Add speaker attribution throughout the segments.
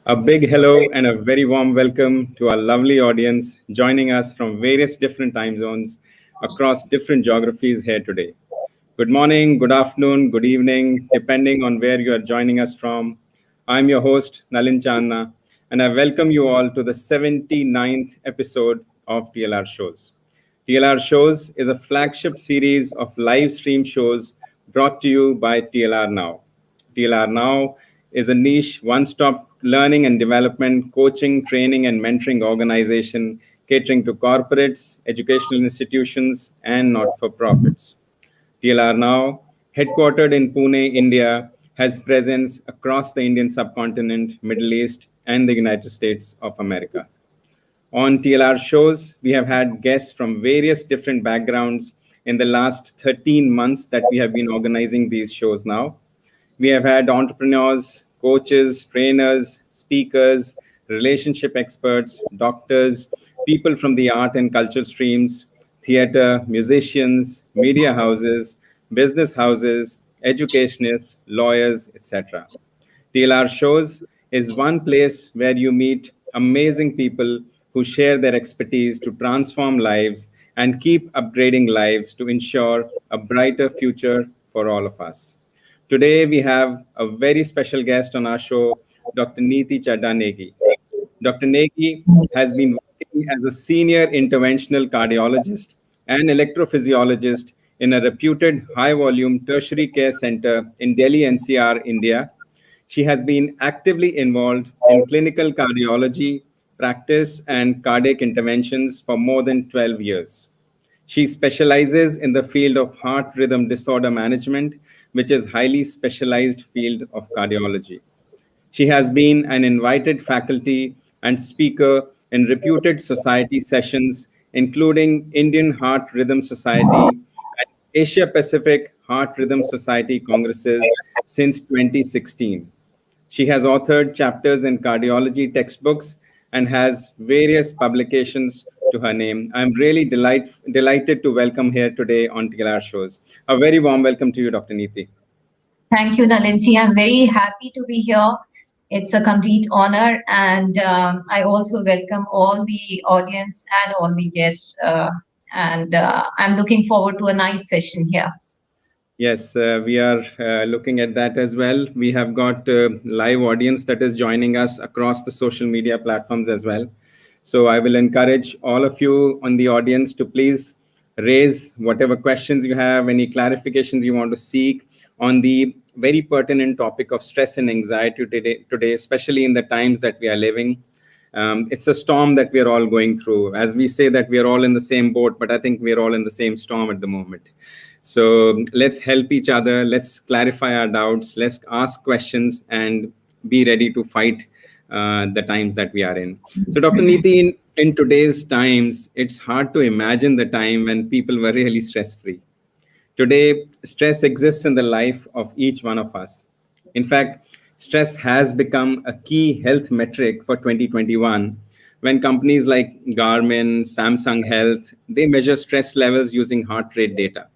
Speaker 1: A big hello and a very warm welcome to our lovely audience joining us from various different time zones across different geographies here today. Good morning, good afternoon, good evening, depending on where you are joining us from. I'm your host, Nalin Channa, and I welcome you all to the 79th episode of TLR Shows. TLR Shows is a flagship series of live stream shows brought to you by TLR Now. TLR Now is a niche one stop learning and development, coaching, training, and mentoring organization catering to corporates, educational institutions, and not for profits. TLR Now, headquartered in Pune, India, has presence across the Indian subcontinent, Middle East, and the United States of America. On TLR shows, we have had guests from various different backgrounds in the last 13 months that we have been organizing these shows now. We have had entrepreneurs, coaches, trainers, speakers, relationship experts, doctors, people from the art and cultural streams, theater, musicians, media houses, business houses, educationists, lawyers, etc. TLR Shows is one place where you meet amazing people who share their expertise to transform lives and keep upgrading lives to ensure a brighter future for all of us. Today, we have a very special guest on our show, Dr. Neeti Chadda Negi. Dr. Negi has been working as a senior interventional cardiologist and electrophysiologist in a reputed high volume tertiary care center in Delhi NCR, India. She has been actively involved in clinical cardiology practice and cardiac interventions for more than 12 years. She specializes in the field of heart rhythm disorder management, which is highly specialized field of cardiology. She has been an invited faculty and speaker in reputed society sessions, including Indian Heart Rhythm Society and Asia Pacific Heart Rhythm Society congresses since 2016. She has authored chapters in cardiology textbooks and has various publications to her name. I'm really delighted to welcome here today on TLR Shows. A very warm welcome to you, Dr. Neeti.
Speaker 2: Thank you, Nalinji. I'm very happy to be here. It's a complete honor, and I also welcome all the audience and all the guests. And I'm looking forward to a nice session here.
Speaker 1: Yes, we are looking at that as well. We have got a live audience that is joining us across the social media platforms as well. So I will encourage all of you on the audience to please raise whatever questions you have, any clarifications you want to seek on the very pertinent topic of stress and anxiety today, especially in the times that we are living. It's a storm that we are all going through. As we say that we are all in the same boat, but I think we are all in the same storm at the moment. So let's help each other. Let's clarify our doubts. Let's ask questions and be ready to fight the times that we are in. So, Dr. Neeti, in today's times, it's hard to imagine the time when people were really stress-free. Today, stress exists in the life of each one of us. In fact, stress has become a key health metric for 2021 when companies like Garmin, Samsung Health, they measure stress levels using heart rate data.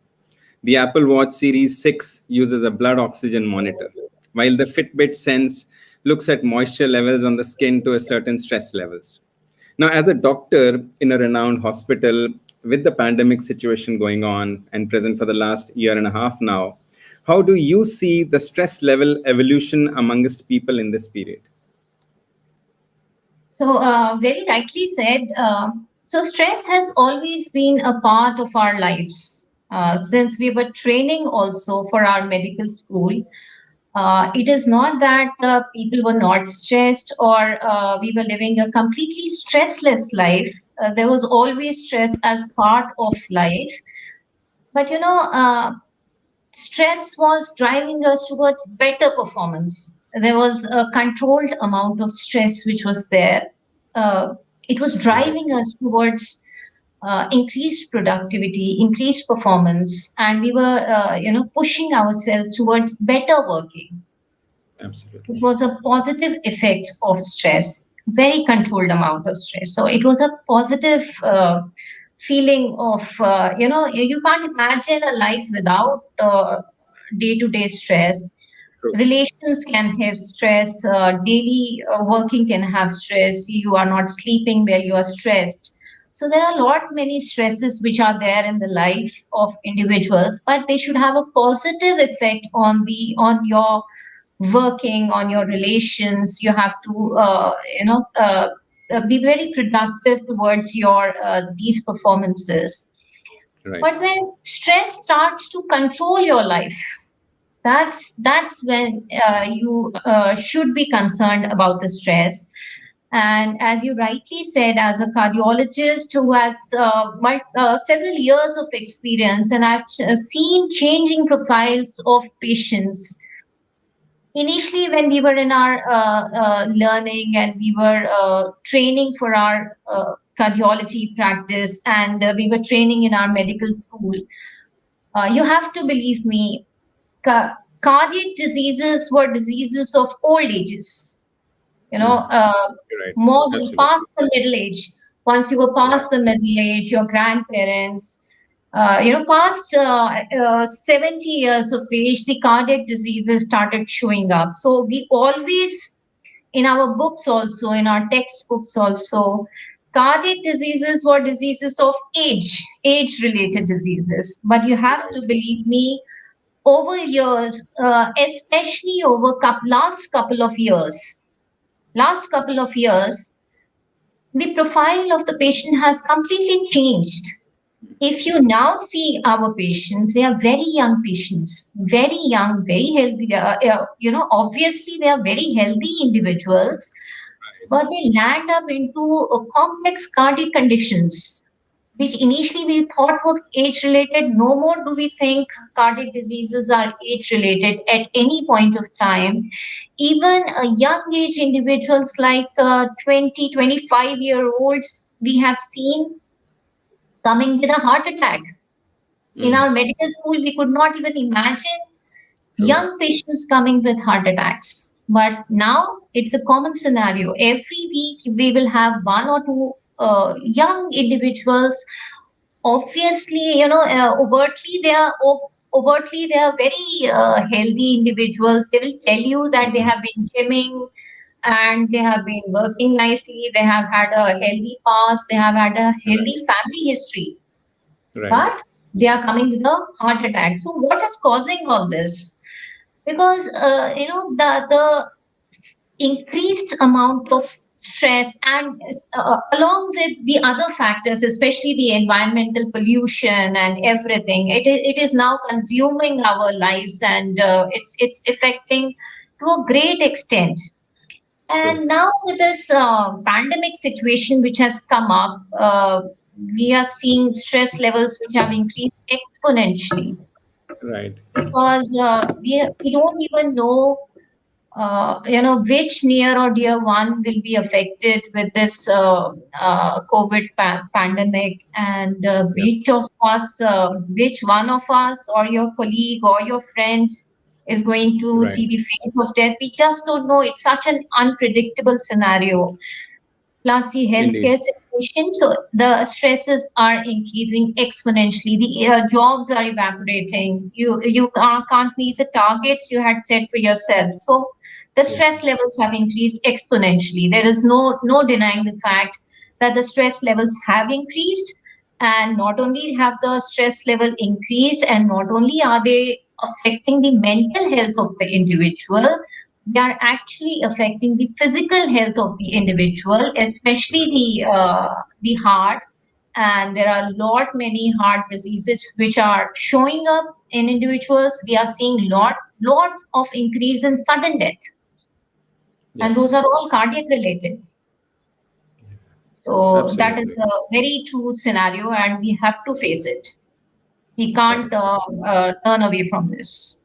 Speaker 1: The Apple Watch Series 6 uses a blood oxygen monitor, while the Fitbit Sense looks at moisture levels on the skin to a certain stress levels. Now, as a doctor in a renowned hospital with the pandemic situation going on and present for the last year and a half now, how do you see the stress level evolution amongst people in this period?
Speaker 2: So, very rightly said. So, stress has always been a part of our lives. Since we were training also for our medical school, it is not that people were not stressed or we were living a completely stressless life. There was always stress as part of life. But stress was driving us towards better performance. There was a controlled amount of stress which was there. Uh, it was
Speaker 1: Right.
Speaker 2: driving us towards increased productivity, increased performance, and we were, pushing ourselves towards better working. It
Speaker 1: Absolutely.
Speaker 2: was a positive effect of stress, very controlled amount of stress. So it was a positive feeling of, you can't imagine a life without day-to-day stress.
Speaker 1: True.
Speaker 2: Relations can have stress, daily working can have stress, you are not sleeping well, you are stressed. So there are a lot many stresses which are there in the life of individuals, but they should have a positive effect on your working, on your relations. You have to be very productive towards your these performances.
Speaker 1: Right.
Speaker 2: But when stress starts to control your life, that's when you should be concerned about the stress. And as you rightly said, as a cardiologist who has several years of experience, and I've seen changing profiles of patients. Initially, when we were in our learning and we were training for our cardiology practice, and we were training in our medical school, you have to believe me, ca- cardiac diseases were diseases of old ages, you know,
Speaker 1: Mm. You're right.
Speaker 2: more than
Speaker 1: Absolutely.
Speaker 2: past the middle age. Once you go
Speaker 1: Yeah.
Speaker 2: past the middle age, your grandparents, past 70 years of age, the cardiac diseases started showing up. So we always, in our books also, in our textbooks also, cardiac diseases were diseases of age related diseases. But you have
Speaker 1: Right.
Speaker 2: to believe me, over years, especially over last couple of years, the profile of the patient has completely changed. If you now see our patients, they are very young patients, very young, very healthy. Obviously they are very healthy individuals,
Speaker 1: Right.
Speaker 2: but they land up into complex cardiac conditions, which initially we thought were age related. No more do we think cardiac diseases are age related at any point of time. Even young age individuals like 20, 25-year olds, we have seen coming with a heart attack. In
Speaker 1: Mm.
Speaker 2: our medical school, we could not even imagine
Speaker 1: True.
Speaker 2: young patients coming with heart attacks. But now it's a common scenario. Every week, we will have one or two young individuals. Obviously, overtly they are very healthy individuals. They will tell you that they
Speaker 1: Mm.
Speaker 2: have been gymming and they have been working nicely. They have had a healthy past. They have had a healthy
Speaker 1: Right.
Speaker 2: family history,
Speaker 1: Right.
Speaker 2: but they are coming with a heart attack. So what is causing all this? Because the increased amount of stress, and along with the other factors, especially the environmental pollution and everything, it is now consuming our lives, and it's affecting to a great extent.
Speaker 1: True.
Speaker 2: And now with this pandemic situation which has come up, we are seeing stress levels which have increased exponentially,
Speaker 1: Right.
Speaker 2: because we don't even know which near or dear one will be affected with this COVID pandemic, and
Speaker 1: Yep.
Speaker 2: which one of us or your colleague or your friend is going to
Speaker 1: Right.
Speaker 2: see the face of death. We just don't know. It's such an unpredictable scenario. Plus the
Speaker 1: Indeed.
Speaker 2: healthcare situation, so the stresses are increasing exponentially. The jobs are evaporating. You can't meet the targets you had set for yourself. So the
Speaker 1: Yeah.
Speaker 2: stress levels have increased exponentially. There is no denying the fact that the stress levels have increased, and not only have the stress level increased, and not only are they affecting the mental health of the individual, they are actually affecting the physical health of the individual, especially
Speaker 1: Right.
Speaker 2: the heart. And there are a lot many heart diseases which are showing up in individuals. We are seeing lot of increase in sudden death,
Speaker 1: Yep.
Speaker 2: and those are all cardiac related. So that is
Speaker 1: Absolutely.
Speaker 2: a very true scenario, and we have to face it. We can't
Speaker 1: Correct.
Speaker 2: turn away from this.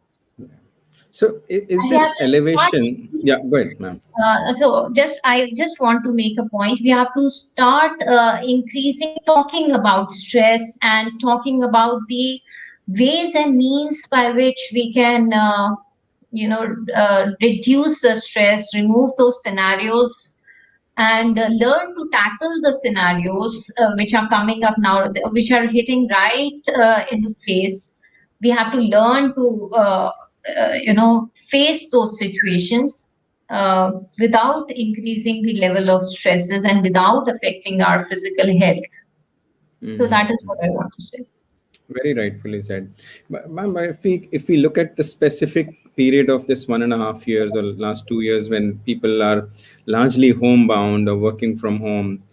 Speaker 1: So is
Speaker 2: And we have
Speaker 1: this
Speaker 2: to start.
Speaker 1: elevation? Yeah. Go ahead, ma'am.
Speaker 2: I just want to make a point. We have to start increasing talking about stress and talking about the ways and means by which we can, reduce the stress, remove those scenarios, and learn to tackle the scenarios which are coming up now, which are hitting right in the face. We have to learn to face those situations without increasing the level of stresses and without affecting our physical health. So that is what I want to say.
Speaker 1: Very rightfully said. But, ma'am, if we look at the specific period of this 1.5 years or last 2 years when people are largely homebound or working from home,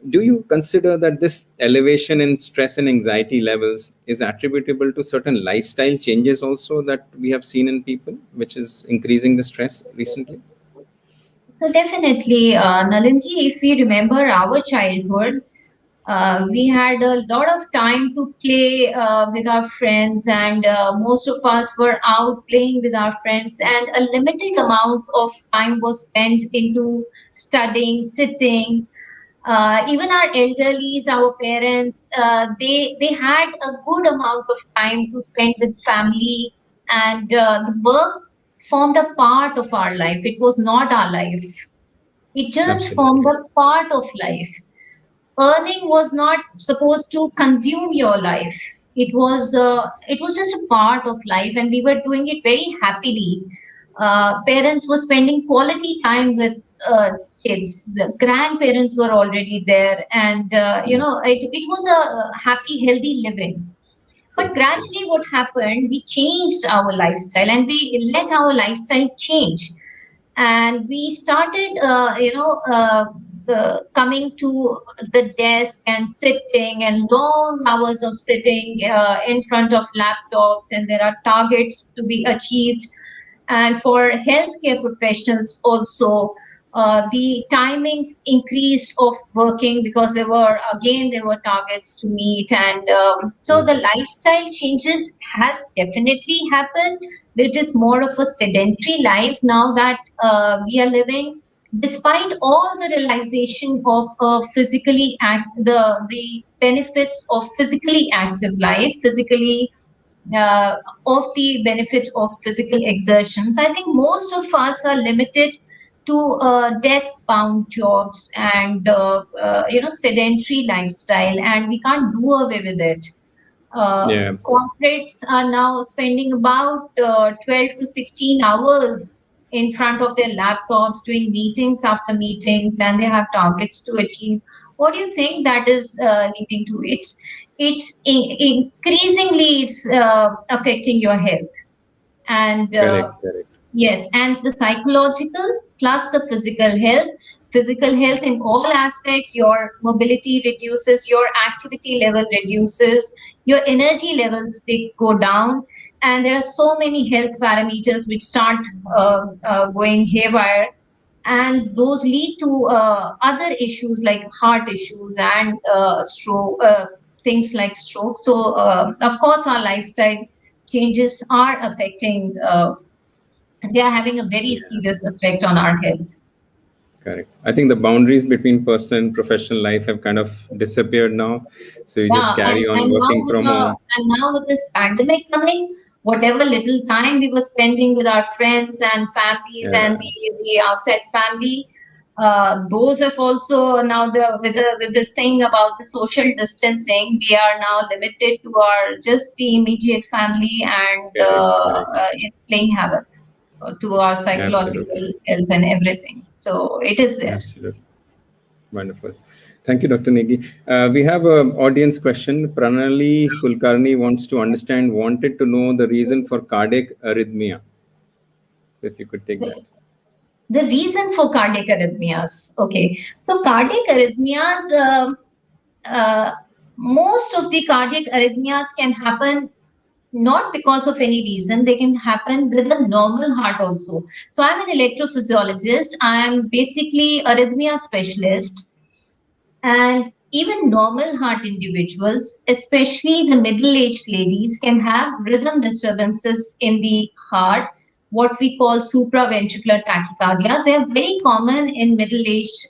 Speaker 1: do you consider that this elevation in stress and anxiety levels is attributable to certain lifestyle changes also that we have seen in people, which is increasing the stress recently?
Speaker 2: So definitely, Nalinji, if we remember our childhood, we had a lot of time to play with our friends, and most of us were out playing with our friends, and a limited amount of time was spent into studying, sitting. Even our elderlies, our parents, they had a good amount of time to spend with family, and the work formed a part of our life. It was not our life. It just formed
Speaker 1: Absolutely.
Speaker 2: a part of life. Earning was not supposed to consume your life. It was just a part of life, and we were doing it very happily. Parents were spending quality time with kids. The grandparents were already there, and
Speaker 1: Mm.
Speaker 2: it was a happy, healthy living. But
Speaker 1: True, true.
Speaker 2: gradually, what happened? We changed our lifestyle, and we let our lifestyle change, and we started coming to the desk and sitting, and long hours of sitting in front of laptops, and there are targets to be achieved. And for healthcare professionals also, the timings increased of working, because there were targets to meet, and so the
Speaker 1: Mm.
Speaker 2: lifestyle changes has definitely happened. It is more of a sedentary life now that we are living, despite all the realization of the benefits of physically active life, physically uh, of the benefit of physical exertions. I think most of us are limited to desk-bound jobs and sedentary lifestyle, and we can't do away with it.
Speaker 1: Yeah.
Speaker 2: Corporates are now spending about 12 to 16 hours in front of their laptops doing meetings after meetings, and they have targets to achieve. What do you think that is leading to? Increasingly it's affecting your health, and
Speaker 1: Correct, correct.
Speaker 2: yes, and the psychological plus the physical health. Physical health in all aspects, your mobility reduces, your activity level reduces, your energy levels they go down, and there are so many health parameters which start going haywire, and those lead to other issues like heart issues and stroke, things like stroke. So, of course, our lifestyle changes are affecting. They are having a very
Speaker 1: Yeah.
Speaker 2: serious effect on our health.
Speaker 1: Correct. I think the boundaries between personal and professional life have kind of disappeared now. So you just
Speaker 2: Yeah,
Speaker 1: carry on
Speaker 2: and now
Speaker 1: working
Speaker 2: with
Speaker 1: from home.
Speaker 2: this pandemic coming, whatever little time we were spending with our friends and families and
Speaker 1: Yeah,
Speaker 2: the outside family, those have also now with this thing about the social distancing, we are now limited to our just the immediate family, and
Speaker 1: correct, correct.
Speaker 2: it's playing havoc to our
Speaker 1: Absolutely.
Speaker 2: psychological health and everything. So it is there.
Speaker 1: Absolutely. Wonderful. Thank you, Dr. Negi. We have an audience question. Pranali Kulkarni wanted to know the reason for cardiac arrhythmia. So if you could take that.
Speaker 2: The reason for cardiac arrhythmias. Okay, so cardiac arrhythmias, uh, most of the cardiac arrhythmias can happen not because of any reason. They can happen with a normal heart also. So I'm an electrophysiologist. I am basically arrhythmia specialist, and even normal heart individuals, especially the middle-aged ladies, can have rhythm disturbances in the heart, what we call supraventricular tachycardias. They are very common in middle-aged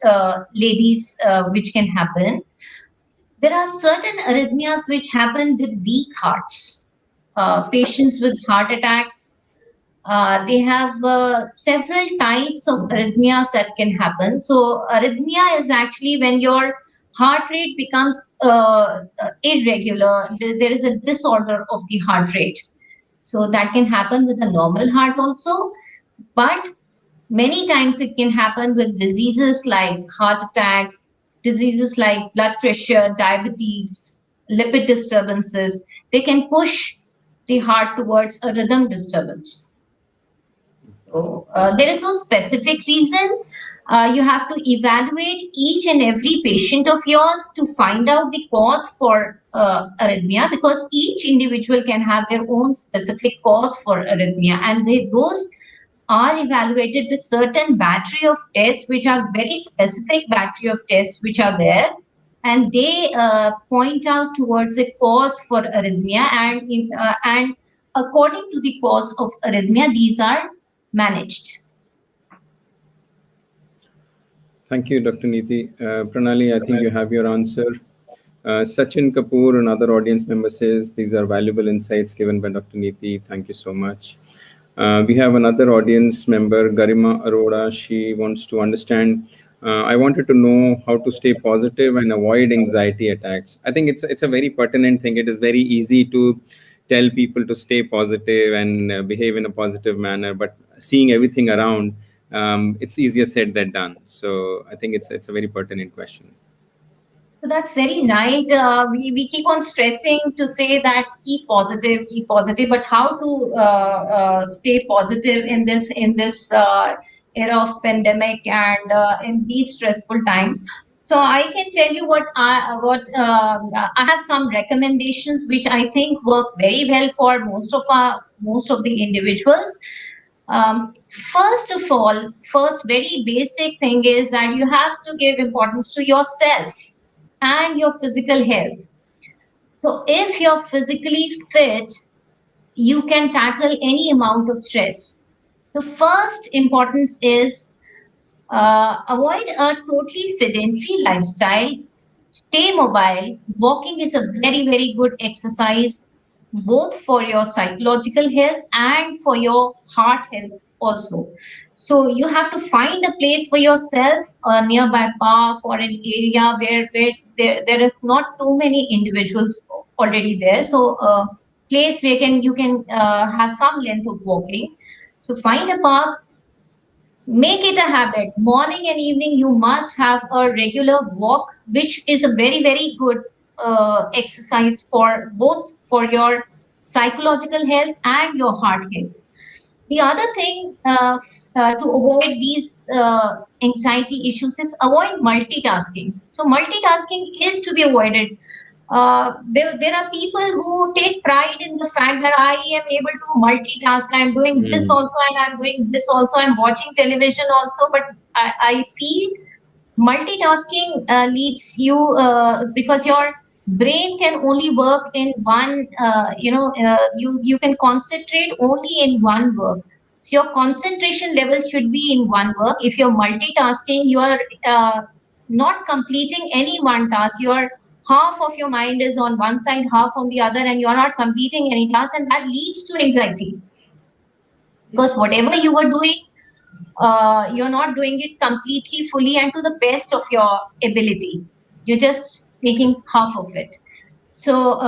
Speaker 2: ladies, which can happen. There are certain arrhythmias which happen with weak hearts. Patients with heart attacks, they have several types of arrhythmias that can happen. So, arrhythmia is actually when your heart rate becomes irregular. There is a disorder of the heart rate. So that can happen with a normal heart also, but many times it can happen with diseases like heart attacks, diseases like blood pressure, diabetes, lipid disturbances. They can push the heart towards a rhythm disturbance. So there is no specific reason. You have to evaluate each and every patient of yours to find out the cause for arrhythmia, because each individual can have their own specific cause for arrhythmia, and those are evaluated with certain battery of tests, which are very specific battery of tests which are there, and they point out towards a cause for arrhythmia, and according to the cause of arrhythmia, these are managed.
Speaker 1: Thank you, Dr. Neeti. Pranali, I think you have your answer. Sachin Kapoor, another audience member, says these are valuable insights given by Dr. Neeti. Thank you so much. We have another audience member, Garima Arora. She wants to understand. I wanted to know how to stay positive and avoid anxiety attacks. I think it's a very pertinent thing. It is very easy to tell people to stay positive and behave in a positive manner, but seeing everything around, it's easier said than done. So I think it's a very pertinent question.
Speaker 2: So that's very right. We keep on stressing to say that keep positive, but how to stay positive in this era of pandemic and in these stressful times? So I can tell you I have some recommendations which I think work very well for most of the individuals. First of all, first very basic thing is that you have to give importance to yourself and your physical health. So if you're physically fit, you can tackle any amount of stress. The first importance is avoid a totally sedentary lifestyle. Stay mobile. Walking is a very, very good exercise, both for your psychological health and for your heart health also. So you have to find a place for yourself, a nearby park or an area where there is not too many individuals already there. So place where you can have some length of walking. So find a park, make it a habit. Morning and evening, you must have a regular walk, which is a very, very good exercise for both for your psychological health and your heart health. The other thing to avoid these anxiety issues is avoid multitasking. So multitasking is to be avoided. There are people who take pride in the fact that I am able to multitask. I'm doing this
Speaker 1: Mm.
Speaker 2: also and I'm doing this also. I'm watching television also. But I feel multitasking leads you because your brain can only work in one. You can concentrate only in one work. So your concentration level should be in one work. If you're multitasking, you are not completing any one task. You are half of your mind is on one side, half on the other, and you're not completing any task, and that leads to anxiety, because whatever you were doing, you're not doing it completely, fully, and to the best of your ability. You're just making half of it. So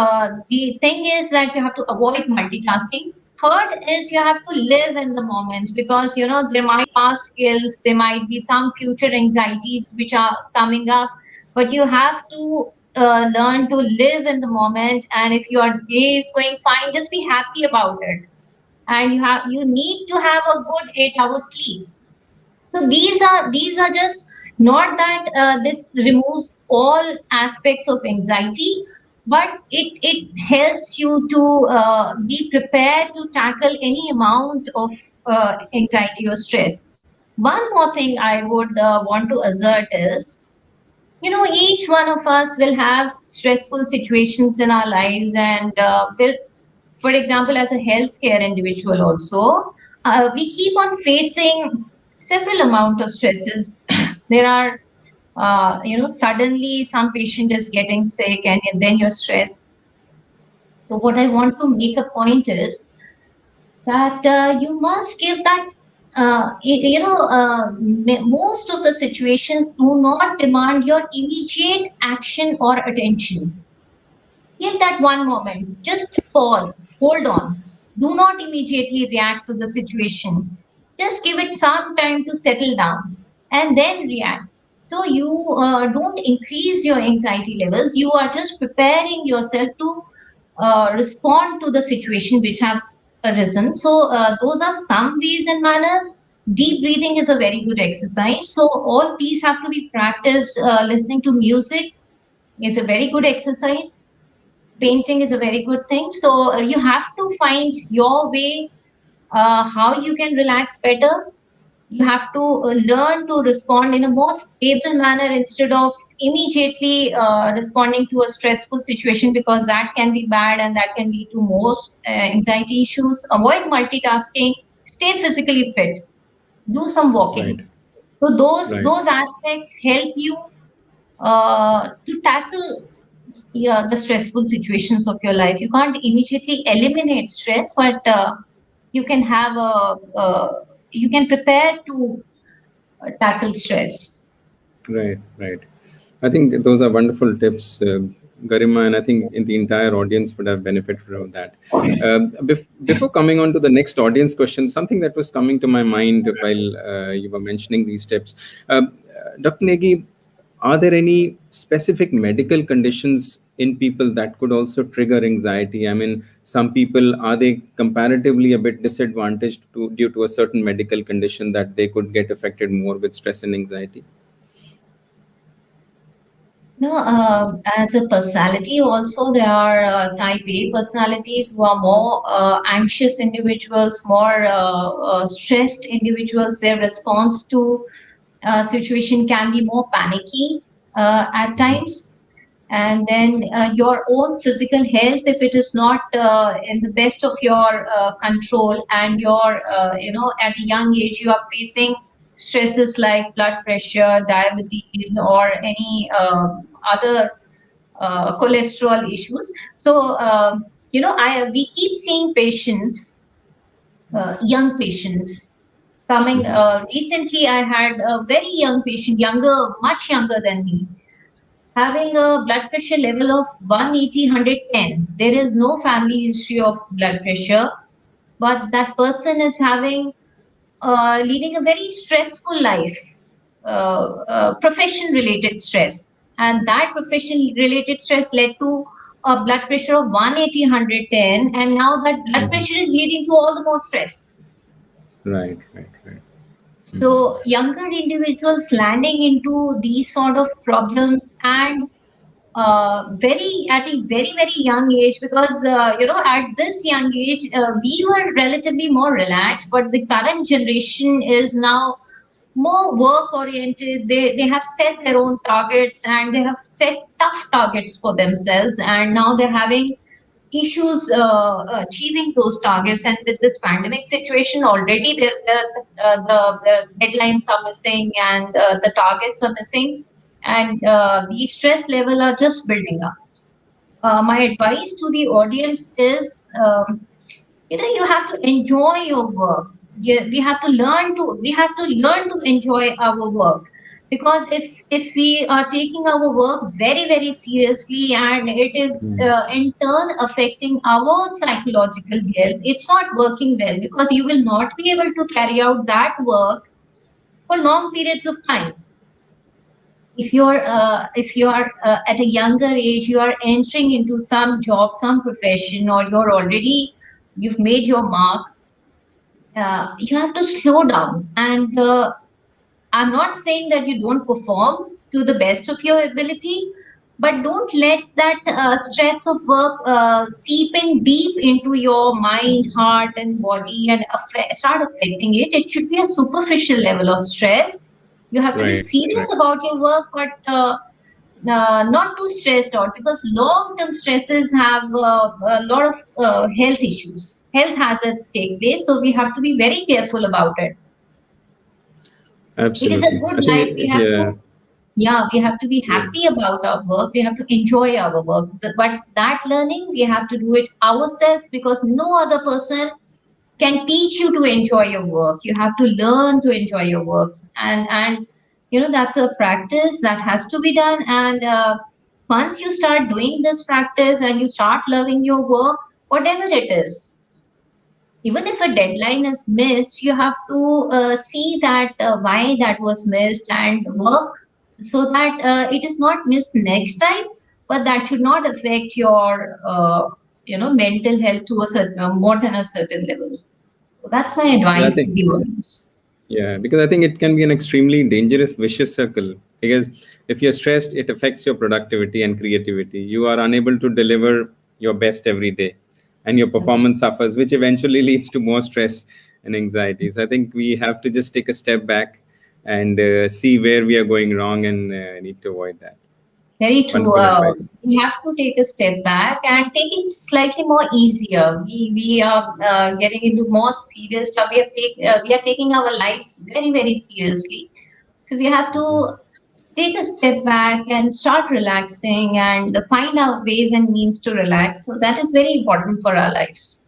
Speaker 2: the thing is that you have to avoid multitasking. Third is you have to live in the moment, because there might be past skills, there might be some future anxieties which are coming up, but you have to learn to live in the moment. And if your day is going fine, just be happy about it. And you need to have a good 8 hours sleep. So these are just not that this removes all aspects of anxiety, but it helps you to be prepared to tackle any amount of anxiety or stress. One more thing I would want to assert is, each one of us will have stressful situations in our lives, and for example, as a healthcare individual also, we keep on facing several amount of stresses. There are, suddenly some patient is getting sick, and then you're stressed. So what I want to make a point is that you must give that, most of the situations do not demand your immediate action or attention. Give that one moment, just pause, hold on. Do not immediately react to the situation. Just give it some time to settle down and then react. So you don't increase your anxiety levels. You are just preparing yourself to respond to the situation which have arisen. So those are some ways and manners. Deep breathing is a very good exercise. So all these have to be practiced. Listening to music is a very good exercise. Painting is a very good thing. So you have to find your way how you can relax better. You have to learn to respond in a more stable manner instead of immediately responding to a stressful situation, because that can be bad and that can lead to more anxiety issues. Avoid multitasking. Stay physically fit. Do some
Speaker 1: Right.
Speaker 2: walking. So
Speaker 1: Right.
Speaker 2: those aspects help you to tackle, yeah, the stressful situations of your life. You can't immediately eliminate stress, but you can have you can prepare to tackle stress.
Speaker 1: Right. Right. I think those are wonderful tips, Garima, and I think in the entire audience would have benefited from that. Before coming on to the next audience question, something that was coming to my mind while you were mentioning these tips, Dr. Negi, are there any specific medical conditions in people that could also trigger anxiety? I mean, some people, are they comparatively a bit disadvantaged due to a certain medical condition that they could get affected more with stress and anxiety?
Speaker 2: No, as a personality, also there are type A personalities who are more anxious individuals, more stressed individuals. Their response to situation can be more panicky at times. And then your own physical health, if it is not in the best of your control, and your at a young age you are facing stresses like blood pressure, diabetes, or any other cholesterol issues. So I we keep seeing patients, young patients coming.
Speaker 1: Mhm.
Speaker 2: Recently I had a very young patient, younger, much younger than me, having a blood pressure level of 180, 110. There is no family history of blood pressure, but that person is having leading a very stressful life, profession related stress. And that profession related stress led to a blood pressure of 180, 110. And now that blood
Speaker 1: Mhm.
Speaker 2: pressure is leading to all the more stress.
Speaker 1: Right, right, right. Mhm.
Speaker 2: So younger individuals landing into these sort of problems, and very at a very very young age, because at this young age we were relatively more relaxed, but the current generation is now more work oriented. They have set their own targets, and they have set tough targets for themselves, and now they're having issues achieving those targets. And with this pandemic situation, already the deadlines are missing, and the targets are missing, and the stress level are just building up. My advice to the audience is, you have to enjoy your work. We have to learn to enjoy our work, because if we are taking our work very very seriously, and it is
Speaker 1: Mm.
Speaker 2: in turn affecting our psychological health, it's not working well, because you will not be able to carry out that work for long periods of time. If you're at a younger age, you are entering into some job, some profession, or you've made your mark. You have to slow down. And I'm not saying that you don't perform to the best of your ability, but don't let that stress of work seep in deep into your mind, heart, and body, and start affecting it. It should be a superficial level of stress. You have to be
Speaker 1: Right,
Speaker 2: serious
Speaker 1: right.
Speaker 2: about your work, but not too stressed out, because long-term stresses have a lot of health issues. Health hazards take place, so we have to be very careful about it. It is a
Speaker 1: Absolutely.
Speaker 2: good
Speaker 1: I think
Speaker 2: life. We have
Speaker 1: yeah,
Speaker 2: to, yeah, we have to be
Speaker 1: yeah,
Speaker 2: happy about our work. We have to enjoy our work. But that learning, we have to do it ourselves, because no other person can teach you to enjoy your work. You have to learn to enjoy your work, and that's a practice that has to be done. And once you start doing this practice and you start loving your work, whatever it is, Even if a deadline is missed, you have to see that why that was missed and work so that it is not missed next time, but that should not affect your mental health to a certain more than a certain level. So that's my
Speaker 1: Yeah, I
Speaker 2: advice to
Speaker 1: think.
Speaker 2: the audience.
Speaker 1: Yeah, because I think it can be an extremely dangerous vicious circle. Because if you're stressed, it affects your productivity and creativity. You are unable to deliver your best every day, and your
Speaker 2: That's
Speaker 1: performance suffers, which eventually leads to more stress and anxiety. So I think we have to just take a step back and see where we are going wrong and need to avoid that.
Speaker 2: very true.
Speaker 1: Wonderful advice.
Speaker 2: We have to take a step back and take it slightly more easier. We are getting into more serious stuff. We are taking our lives very very seriously. So we have to
Speaker 1: Mhm.
Speaker 2: take a step back and start relaxing and find our ways and means to relax. So that is very important for our lives.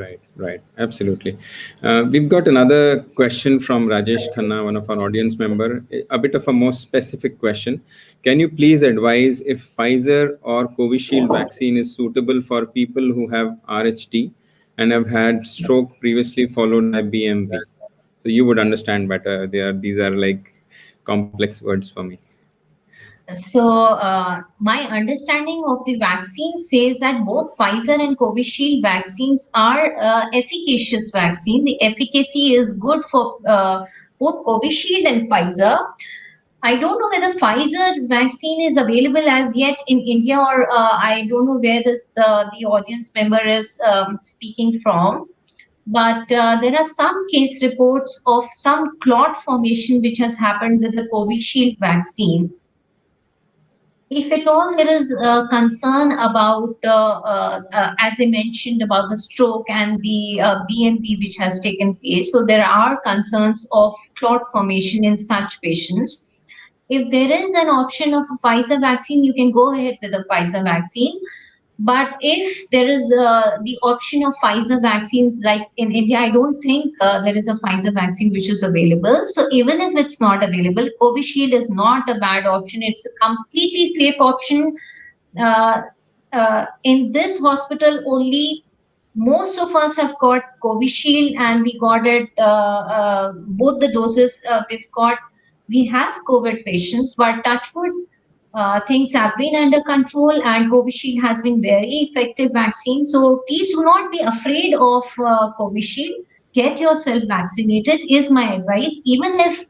Speaker 1: Right, right, absolutely. We've got another question from Rajesh Khanna, one of our audience member. A bit of a more specific question. Can you please advise if Pfizer or Covishield vaccine is suitable for people who have RHT and have had stroke previously followed by BMV? So you would understand better. These are like complex words for me.
Speaker 2: So, my understanding of the vaccine says that both Pfizer and Covishield vaccines are efficacious vaccine. The efficacy is good for both Covishield and Pfizer. I don't know whether Pfizer vaccine is available as yet in India, or I don't know where the audience member is speaking from. But there are some case reports of some clot formation which has happened with the Covishield vaccine. If at all there is concern about, as I mentioned, about the stroke and the BMP which has taken place, so there are concerns of clot formation in such patients. If there is an option of a Pfizer vaccine, you can go ahead with the Pfizer vaccine. But if there is the option of Pfizer vaccine, like in India, I don't think there is a Pfizer vaccine which is available. So even if it's not available, Covishield is not a bad option. It's a completely safe option. Uh, in this hospital, only most of us have got Covishield, and we got it both the doses. We have COVID patients, but touch wood, things have been under control, and Covishield has been very effective vaccine. So please do not be afraid of Covishield. Get yourself vaccinated is my advice. Even if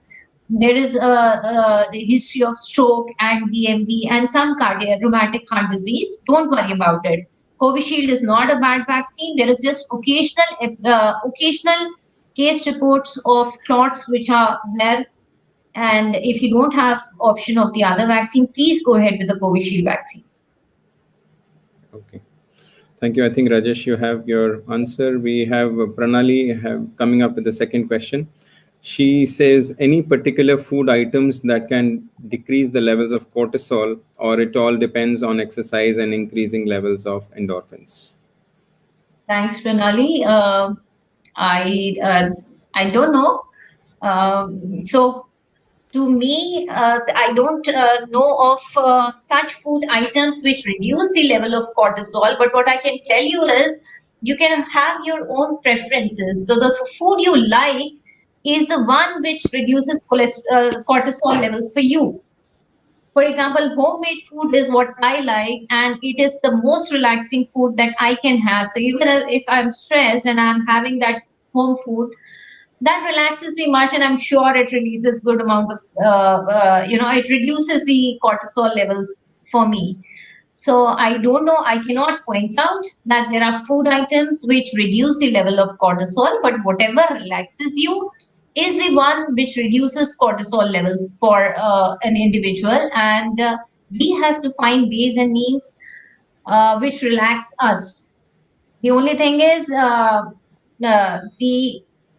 Speaker 2: there is a history of stroke and DMV and some cardiac rheumatic heart disease, don't worry about it. Covishield is not a bad vaccine. There is just occasional case reports of clots which are there, and if you don't have option of the other vaccine, please go ahead with the Covishield vaccine.
Speaker 1: Okay. Thank you. I think Rajesh, you have your answer. We have Pranali coming up with the second question. She says, any particular food items that can decrease the levels of cortisol, or it all depends on exercise and increasing levels of endorphins?
Speaker 2: Thanks, Pranali. I uh, I don't know. So to me, I don't know of such food items which reduce the level of cortisol. But what I can tell you is you can have your own preferences. So the food you like is the one which reduces cortisol levels for you. For example, homemade food is what I like, and it is the most relaxing food that I can have. So even if I'm stressed and I'm having that home food, that relaxes me much, and I'm sure it releases good amount of, it reduces the cortisol levels for me. So I don't know. I cannot point out that there are food items which reduce the level of cortisol, but whatever relaxes you is the one which reduces cortisol levels for an individual. And we have to find ways and means which relax us. The only thing is the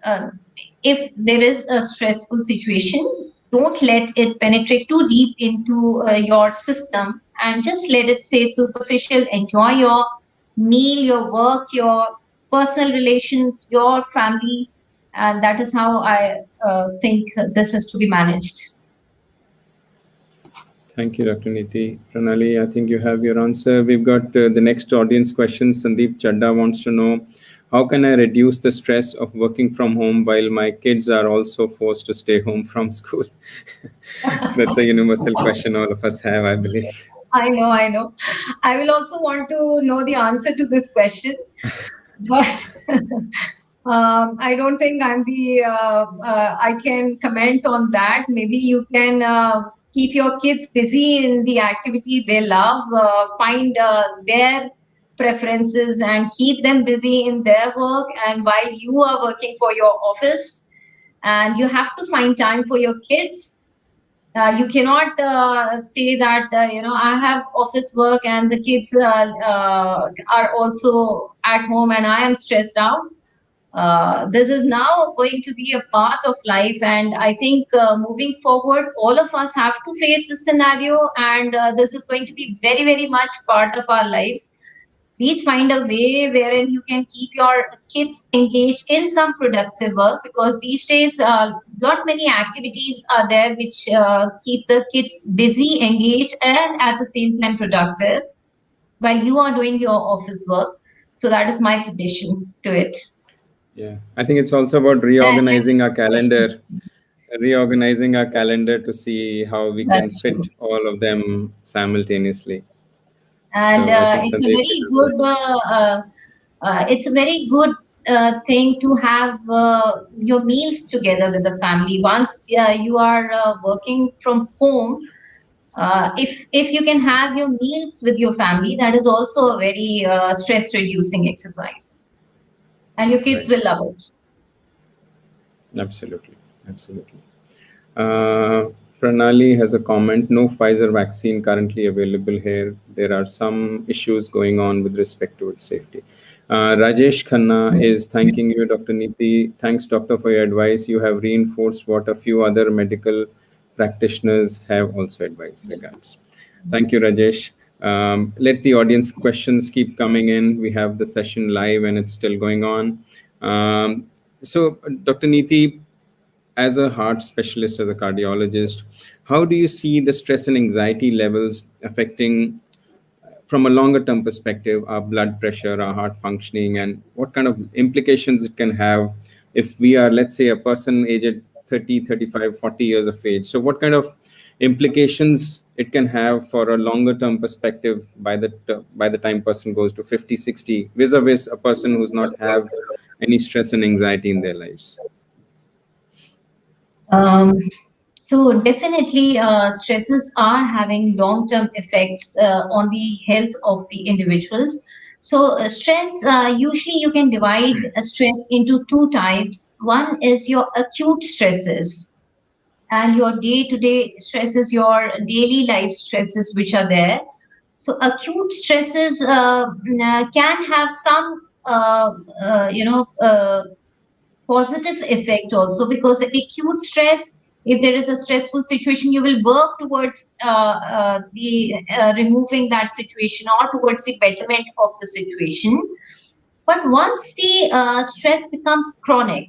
Speaker 2: uh, if there is a stressful situation, don't let it penetrate too deep into your system, and just let it say superficial. Enjoy your meal, your work, your personal relations, your family, and that is how I think this is to be managed.
Speaker 1: Thank you, Dr. Niti. Pranali, I think you have your answer. We've got the next audience question. Sandeep Chadda wants to know, How can I reduce the stress of working from home while my kids are also forced to stay home from school? That's a universal question all of us have, I believe.
Speaker 2: I know, I know. I will also want to know the answer to this question, but I don't think I'm the I can comment on that. Maybe you can keep your kids busy in the activity they love, find their preferences and keep them busy in their work. And while you are working for your office, and you have to find time for your kids, you cannot say that I have office work and the kids are also at home and I am stressed out. This is now going to be a part of life, and I think moving forward all of us have to face this scenario, and this is going to be very, very much part of our lives. Please find a way wherein you can keep your kids engaged in some productive work, because these days lot many activities are there which keep the kids busy, engaged, and at the same time productive while you are doing your office work. So that is my suggestion to it.
Speaker 1: Yeah, I think it's also about
Speaker 2: And
Speaker 1: reorganizing our calendar to see how we can
Speaker 2: that's
Speaker 1: fit
Speaker 2: true.
Speaker 1: all of them simultaneously.
Speaker 2: And
Speaker 1: So I think
Speaker 2: it's a
Speaker 1: Sandeep, it
Speaker 2: very
Speaker 1: will be.
Speaker 2: good it's a very good thing to have your meals together with the family. Once you are working from home, if you can have your meals with your family, that is also a very stress reducing exercise, and your kids
Speaker 1: Right.
Speaker 2: will love it.
Speaker 1: Absolutely. Absolutely. Pranali has a comment. No Pfizer vaccine currently available here. There are some issues going on with respect to its safety. Rajesh Khanna is thanking you, Dr. Neeti. Thanks, doctor, for your advice. You have reinforced what a few other medical practitioners have also advised. Regards. Thank you, Rajesh. Let the audience questions keep coming in. We have the session live and it's still going on. So, Dr. Neeti, as a heart specialist, as a cardiologist, how do you see the stress and anxiety levels affecting, from a longer term perspective, our blood pressure, our heart functioning, and what kind of implications it can have if we are, let's say, a person aged 30, 35, 40 years of age? So, what kind of implications it can have for a longer term perspective by the time person goes to 50, 60, vis-a-vis a person who's not have any stress and anxiety in their lives?
Speaker 2: Um, so definitely, stresses are having long-term effects on the health of the individuals. So stress, usually you can divide stress into two types. One is your acute stresses, and your day-to-day stresses, your daily life stresses, which are there. So acute stresses can have some, positive effect also, because acute stress, if there is a stressful situation, you will work towards the removing that situation or towards the betterment of the situation. But once the stress becomes chronic,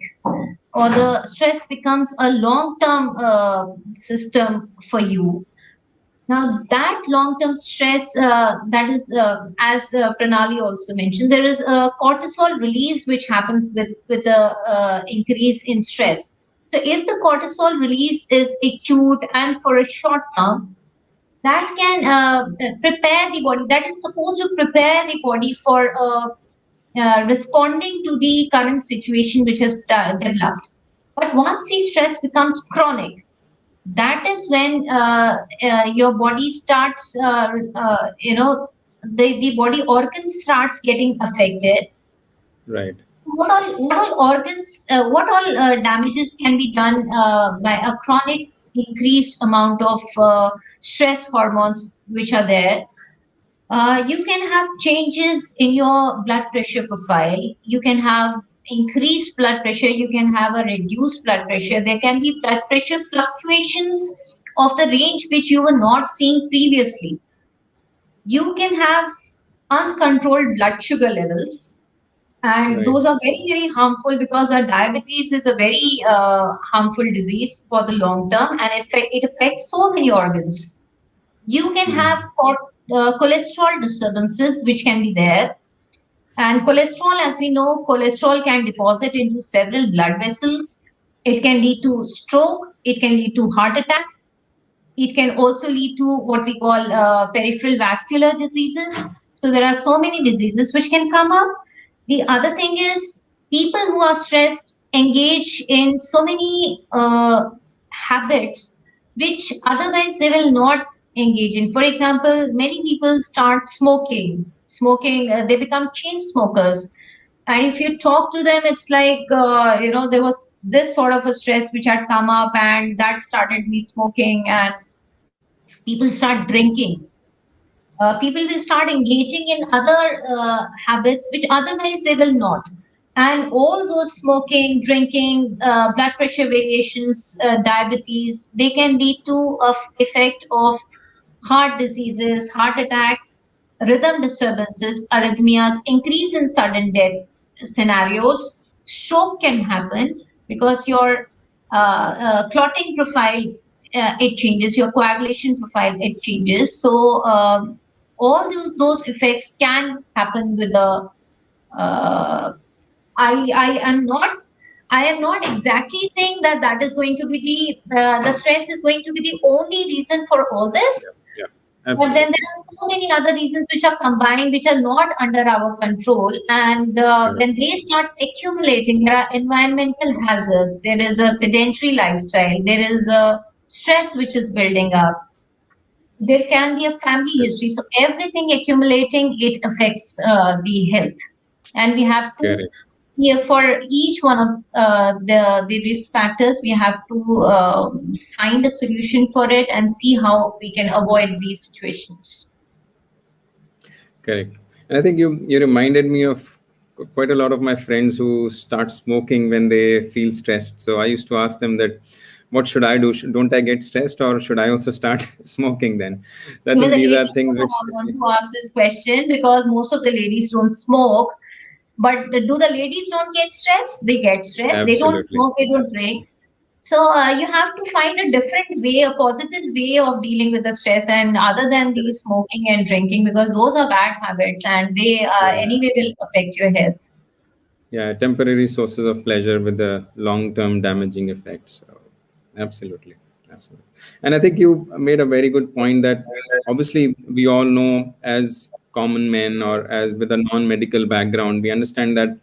Speaker 2: or the stress becomes a long term system for you, now that long term stress, that is as Pranali also mentioned, there is a cortisol release which happens with the increase in stress. So if the cortisol release is acute and for a short term, that can prepare the body, that is supposed to prepare the body for responding to the current situation which has developed. But once the stress becomes chronic, that is when your body starts, the body organs starts getting affected.
Speaker 1: Right.
Speaker 2: What all organs, what all damages can be done by a chronic increased amount of stress hormones which are there. You can have changes in your blood pressure profile. You can have increased blood pressure. You can have a reduced blood pressure. There can be blood pressure fluctuations of the range which you were not seeing previously. You can have uncontrolled blood sugar levels, and
Speaker 1: Right.
Speaker 2: those are very, very harmful, because diabetes is a very harmful disease for the long term, and it affects so many organs. You can
Speaker 1: Hmm.
Speaker 2: have cholesterol disturbances which can be there, And cholesterol, as we know, cholesterol can deposit into several blood vessels. It can lead to stroke. It can lead to heart attack. It can also lead to what we call peripheral vascular diseases. So there are so many diseases which can come up. The other thing is people who are stressed engage in so many habits which otherwise they will not engage in. For example, many people start smoking. Smoking, they become chain smokers. And if you talk to them, it's like, there was this sort of a stress which had come up, and that started me smoking, and people start drinking. People will start engaging in other habits which otherwise they will not. And all those smoking, drinking, blood pressure variations, diabetes, they can lead to a effect of heart diseases, heart attack, rhythm disturbances, arrhythmias, increase in sudden death scenarios. Stroke can happen because your clotting profile it changes, your coagulation profile it changes. So all those effects can happen with a. Uh, I am not. I am not exactly saying that that is going to be the stress is going to be the only reason for all this,
Speaker 1: Yeah,
Speaker 2: but then
Speaker 1: absolutely.
Speaker 2: there are so many other reasons which are combined, which are not under our control. And
Speaker 1: Correct.
Speaker 2: when they start accumulating, there are environmental hazards. There is a sedentary lifestyle. There is a stress which is building up. There can be a family history. So everything accumulating, it affects the health. And we have to,
Speaker 1: Correct.
Speaker 2: yeah, for each one of the risk factors, we have to find a solution for it and see how we can avoid these situations.
Speaker 1: Correct. And I think you reminded me of quite a lot of my friends who start smoking when they feel stressed. So I used to ask them that, what should I do? Don't I get stressed, or should I also start smoking then? I
Speaker 2: Even
Speaker 1: think
Speaker 2: the
Speaker 1: these are
Speaker 2: ladies
Speaker 1: things
Speaker 2: also
Speaker 1: which,
Speaker 2: want to ask this question because most of the ladies don't smoke. But do the ladies don't get stressed? They get stressed. They don't
Speaker 1: absolutely,
Speaker 2: smoke. They don't drink.
Speaker 1: absolutely,
Speaker 2: So you have to find a different way, a positive way of dealing with the stress, and other than
Speaker 1: correct.
Speaker 2: these smoking and drinking, because those are bad habits and they
Speaker 1: Yeah,
Speaker 2: anyway will affect your health.
Speaker 1: yeah, temporary sources of pleasure with the long-term damaging effects. So, absolutely, absolutely. And I think you made a very good point that obviously we all know, as common men or as with a non-medical background, we understand that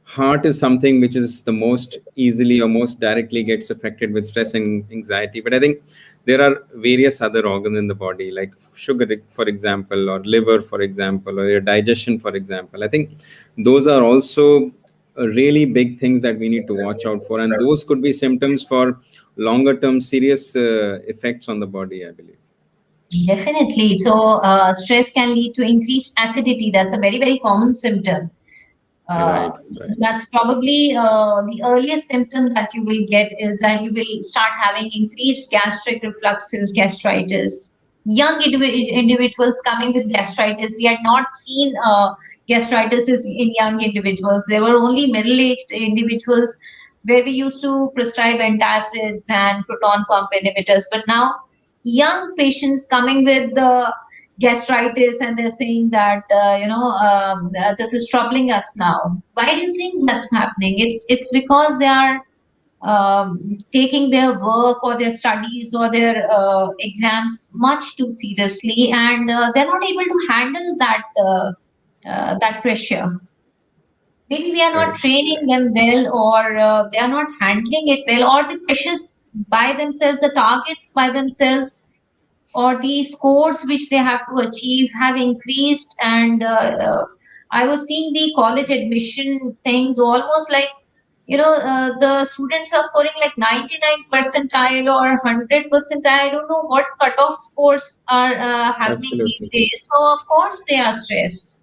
Speaker 1: heart is something which is the most easily or most directly gets affected with stress and anxiety. But I think there are various other organs in the body, like sugar, for example, or liver, for example, or your digestion, for example. I think those are also really big things that we need to watch out for, and those could be symptoms for longer term serious effects on the body, I believe.
Speaker 2: Definitely. So stress can lead to increased acidity. That's a very, very common symptom. Uh,
Speaker 1: Right, right.
Speaker 2: that's probably the earliest symptom that you will get is that you will start having increased gastric refluxes, gastritis. Young individuals coming with gastritis, we had not seen gastritis in young individuals. There were only middle-aged individuals where we used to prescribe antacids and proton pump inhibitors. But now, young patients coming with the gastritis and they're saying that this is troubling us now. Why do you think that's happening? It's because they are taking their work or their studies or their exams much too seriously, and they're not able to handle that pressure. Maybe we are not
Speaker 1: Correct.
Speaker 2: training them well, or they are not handling it well, or the pressures by themselves, the targets by themselves, or the scores which they have to achieve have increased. And I was seeing the college admission things almost like, the students are scoring like 99 percentile or 100 percentile. I don't know what cutoff scores are happening these
Speaker 1: Absolutely.
Speaker 2: days. So of course they are stressed.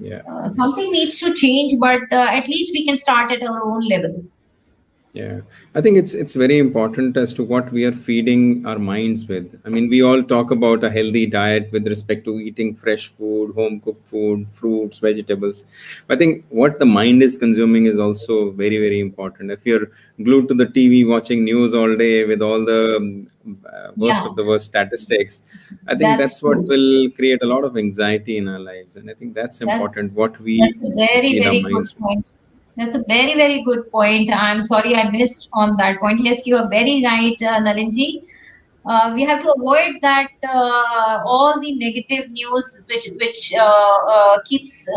Speaker 1: Yeah.
Speaker 2: Something needs to change, but at least we can start at our own level.
Speaker 1: Yeah, I think it's very important as to what we are feeding our minds with. I mean, we all talk about a healthy diet with respect to eating fresh food, home cooked food, fruits, vegetables. I think what the mind is consuming is also very, very important. If you're glued to the TV watching news all day with all the worst
Speaker 2: Yeah,
Speaker 1: of the worst statistics, I think
Speaker 2: that's
Speaker 1: that's what
Speaker 2: true.
Speaker 1: will create a lot of anxiety in our lives. And I think that's
Speaker 2: That's
Speaker 1: important, what
Speaker 2: that's
Speaker 1: we
Speaker 2: a very,
Speaker 1: feed our
Speaker 2: very good
Speaker 1: minds with.
Speaker 2: point. That's a very, very good point. I'm sorry I missed on that point. Yes, you are very right, Nalinji. We have to avoid that all the negative news which keeps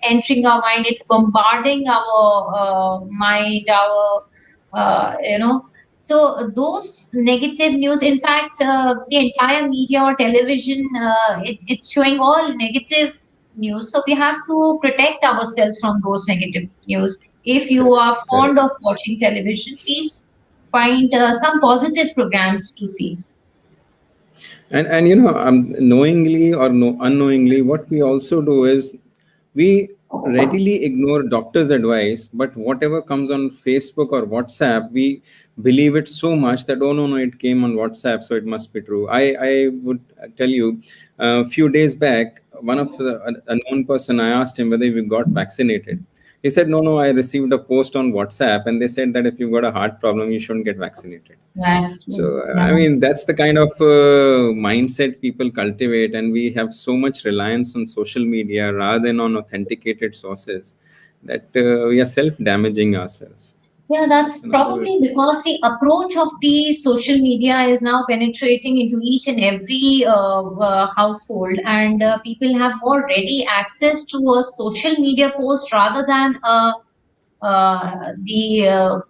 Speaker 2: entering our mind. It's bombarding our mind, our you know. So those negative news, in fact, the entire media or television, it's showing all negative news. So we have to protect ourselves from those negative news. If you
Speaker 1: Correct.
Speaker 2: are
Speaker 1: Correct.
Speaker 2: fond of watching television, please find some positive programs to see.
Speaker 1: And knowingly or no unknowingly, what we also do is we readily ignore doctor's advice, but whatever comes on Facebook or WhatsApp, we believe it so much that, oh, no, it came on WhatsApp, so it must be true. I would tell you, a few days back, one of a known person, I asked him whether we got vaccinated. He said, no, I received a post on WhatsApp, and they said that if you've got a heart problem, you shouldn't get vaccinated.
Speaker 2: That's true.
Speaker 1: So,
Speaker 2: Yeah.
Speaker 1: I mean, that's the kind of mindset people cultivate, and we have so much reliance on social media rather than on authenticated sources that we are self damaging ourselves.
Speaker 2: Yeah, that's
Speaker 1: That's another.
Speaker 2: probably because the approach of the social media is now penetrating into each and every household, and people have more ready access to a social media post rather than the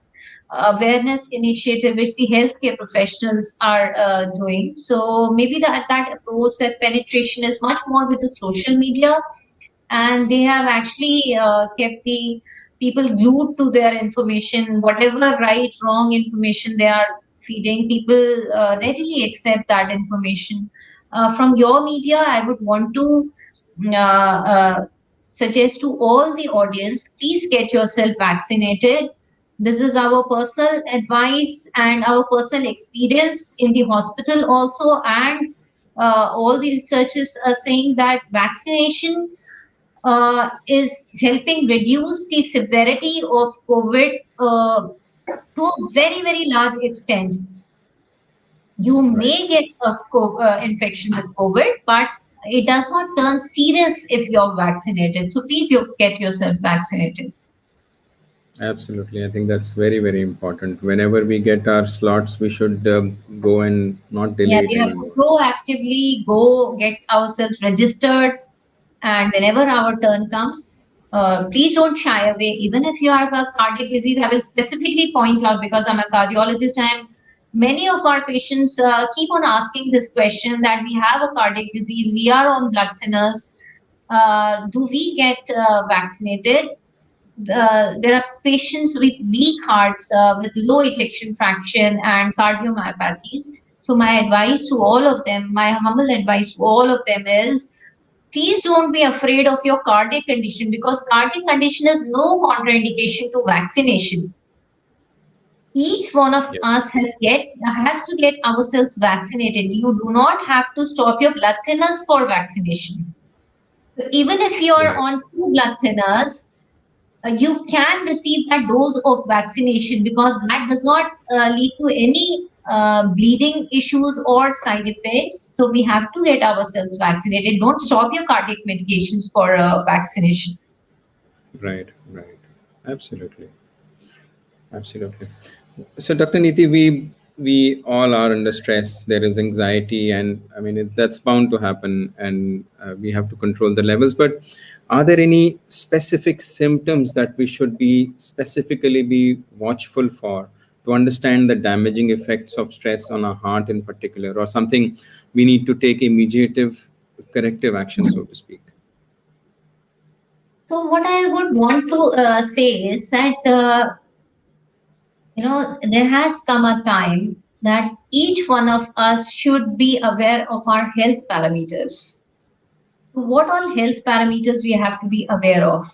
Speaker 2: awareness initiative which the healthcare professionals are doing. So maybe that approach, that penetration is much more with the social media, and they have actually kept the people glued to their information. Whatever right, wrong information they are feeding, people readily accept that information. From your media, I would want to suggest to all the audience, please get yourself vaccinated. This is our personal advice and our personal experience in the hospital also, and all the researchers are saying that vaccination is helping reduce the severity of COVID to a very, very large extent. You
Speaker 1: Right.
Speaker 2: may get a infection with COVID, but it does not turn serious if you're vaccinated. So please you get yourself vaccinated.
Speaker 1: Absolutely. I think that's very, very important. Whenever we get our slots, we should go and not
Speaker 2: Yeah,
Speaker 1: delay it
Speaker 2: we have to
Speaker 1: anymore.
Speaker 2: proactively go get ourselves registered, and whenever our turn comes, please don't shy away. Even if you have a cardiac disease, I will specifically point out because I'm a cardiologist, and many of our patients keep on asking this question that we have a cardiac disease, we are on blood thinners. Do we get vaccinated? There are patients with weak hearts, with low ejection fraction and cardiomyopathies. So my advice to all of them, my humble advice to all of them is, please don't be afraid of your cardiac condition, because cardiac condition is no contraindication to vaccination. Each one of
Speaker 1: Yes.
Speaker 2: us has to get ourselves vaccinated. You do not have to stop your blood thinners for vaccination. So even if you are
Speaker 1: Right.
Speaker 2: on two blood thinners, you can receive that dose of vaccination, because that does not lead to any bleeding issues or side effects. So we have to get ourselves vaccinated. Don't stop your cardiac medications for vaccination.
Speaker 1: Right. Right. Absolutely. Absolutely. So, Dr. Niti, we all are under stress. There is anxiety, and I mean that's bound to happen, and we have to control the levels. But are there any specific symptoms that we should be specifically be watchful for to understand the damaging effects of stress on our heart in particular, or something we need to take immediate corrective action, so to speak?
Speaker 2: So what I would want to say is that there has come a time that each one of us should be aware of our health parameters. So what all health parameters we have to be aware of?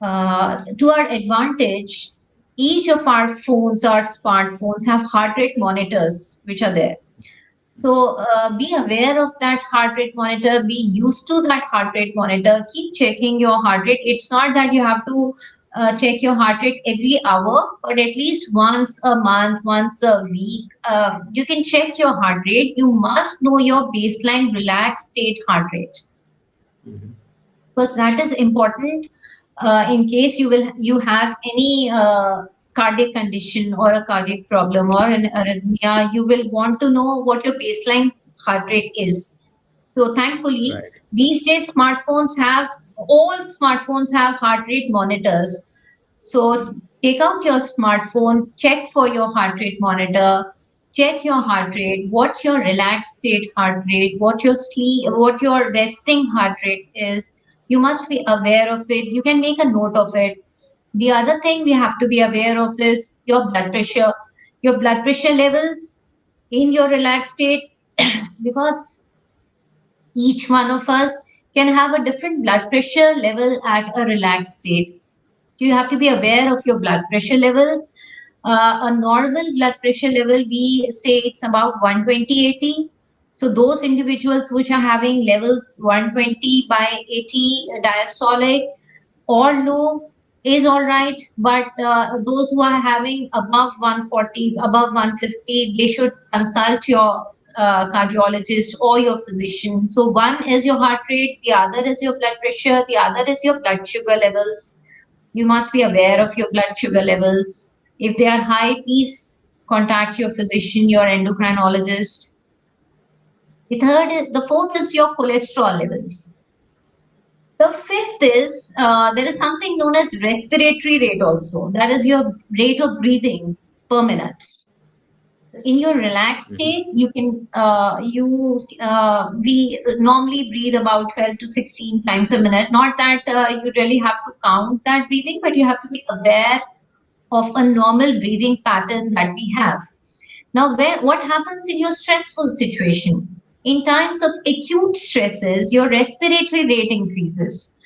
Speaker 2: To our advantage, each of our phones, our smartphones, have heart rate monitors which are there. So be aware of that heart rate monitor. Be used to that heart rate monitor. Keep checking your heart rate. It's not that you have to check your heart rate every hour, but at least once a month, once a week, you can check your heart rate. You must know your baseline relaxed state heart rate,
Speaker 1: Mhm.
Speaker 2: because that is important in case you have any cardiac condition or a cardiac problem or an arrhythmia. You will want to know what your baseline heart rate is. So thankfully,
Speaker 1: Right.
Speaker 2: these days all smartphones have heart rate monitors. So take out your smartphone, check for your heart rate monitor, check your heart rate, what's your relaxed state heart rate, what your resting heart rate is. You must be aware of it. You can make a note of it. The other thing we have to be aware of is your blood pressure. Your blood pressure levels in your relaxed state, because each one of us can have a different blood pressure level at a relaxed state. You have to be aware of your blood pressure levels. A normal blood pressure level, we say it's about 120/80. So those individuals which are having levels 120/80 diastolic or low is all right, but those who are having above 140, above 150, they should consult your cardiologist or your physician. So one is your heart rate, the other is your blood pressure, the other is your blood sugar levels. You must be aware of your blood sugar levels. If they are high, please contact your physician, your endocrinologist. The fourth is your cholesterol levels. The fifth is there is something known as respiratory rate also. That is your rate of breathing per minute. So in your relaxed
Speaker 1: Mhm.
Speaker 2: state, you can we normally breathe about 12 to 16 times a minute. Not that you really have to count that breathing, but you have to be aware of a normal breathing pattern that we have. Now, what happens in your stressful situation? In times of acute stresses, your respiratory rate increases,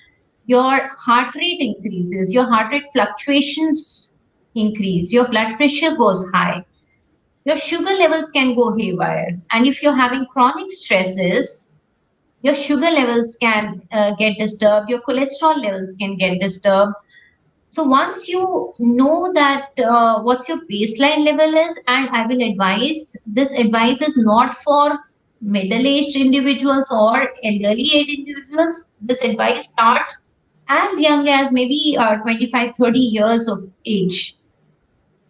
Speaker 2: your heart rate increases, your heart rate fluctuations increase, your blood pressure goes high, your sugar levels can go haywire. And if you're having chronic stresses, your sugar levels can get disturbed, your cholesterol levels can get disturbed. So once you know that what's your baseline level is, and I will advise, this advice is not for middle-aged individuals or elderly age individuals. This advice starts as young as maybe 25, 30 years of age.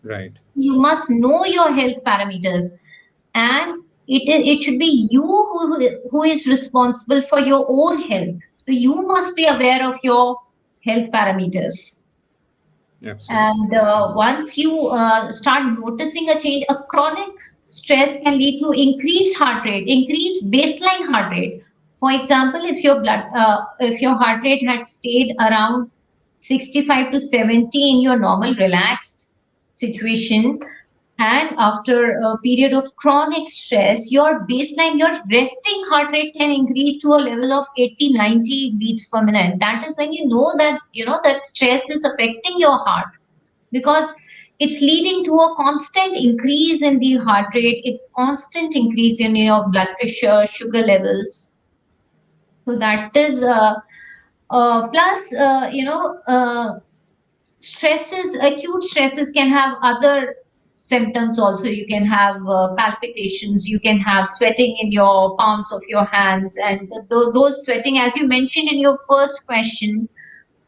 Speaker 1: Right.
Speaker 2: You must know your health parameters, and it should be you who is responsible for your own health. So you must be aware of your health parameters.
Speaker 1: Absolutely.
Speaker 2: And once you start noticing a change, a chronic stress can lead to increased heart rate, increased baseline heart rate. For example, if your heart rate had stayed around 65 to 70 in your normal relaxed situation, and after a period of chronic stress, your baseline, your resting heart rate can increase to a level of 80, 90 beats per minute. That is when you know that stress is affecting your heart, because it's leading to a constant increase in the heart rate, a constant increase in your blood pressure, sugar levels. So that is plus, stresses, acute stresses can have other symptoms also. You can have palpitations, you can have sweating in your palms of your hands, and those sweating, as you mentioned in your first question,